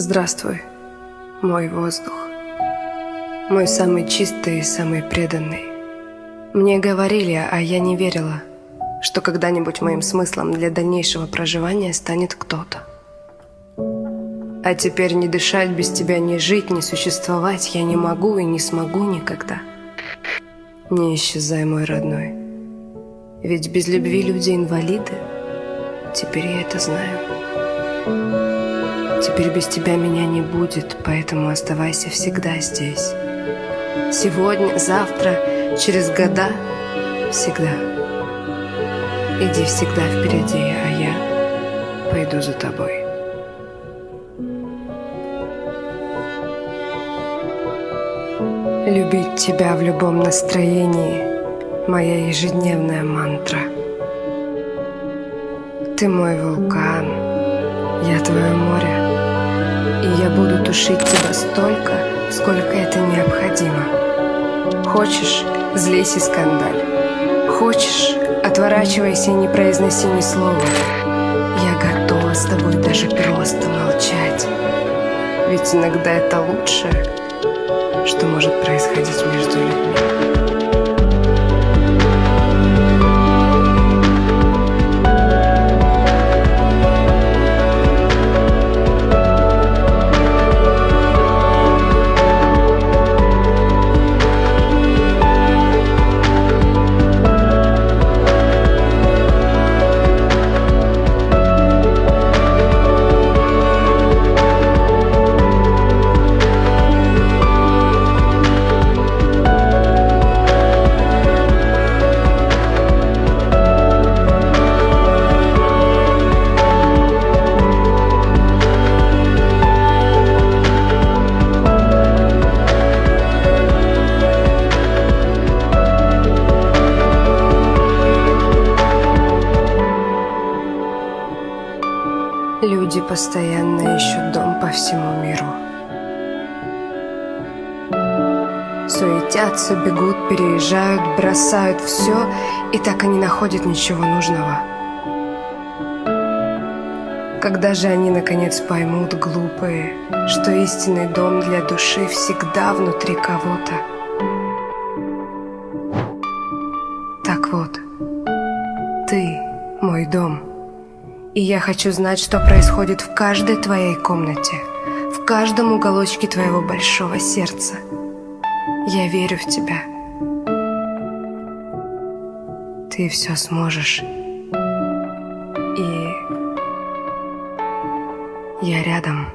Здравствуй, мой воздух, мой самый чистый и самый преданный. Мне говорили, а я не верила, что когда-нибудь моим смыслом для дальнейшего проживания станет кто-то. А теперь не дышать без тебя, не жить, не существовать я не могу и не смогу никогда. Не исчезай, мой родной, ведь без любви люди инвалиды. Теперь я это знаю. Теперь без тебя меня не будет, поэтому оставайся всегда здесь. Сегодня, завтра, через года, всегда. Иди всегда впереди, а я пойду за тобой. Любить тебя в любом настроении — моя ежедневная мантра. Ты мой вулкан, я твое море, и я буду тушить тебя столько, сколько это необходимо. Хочешь — злись и скандаль. Хочешь — отворачивайся и не произноси ни слова. Я готова с тобой даже просто молчать, ведь иногда это лучшее, что может происходить между людьми. Люди постоянно ищут дом по всему миру. Суетятся, бегут, переезжают, бросают все, и так и не находят ничего нужного. Когда же они наконец поймут, глупые, что истинный дом для души всегда внутри кого-то? Так вот, ты мой дом. И я хочу знать, что происходит в каждой твоей комнате, в каждом уголочке твоего большого сердца. Я верю в тебя. Ты все сможешь. И я рядом.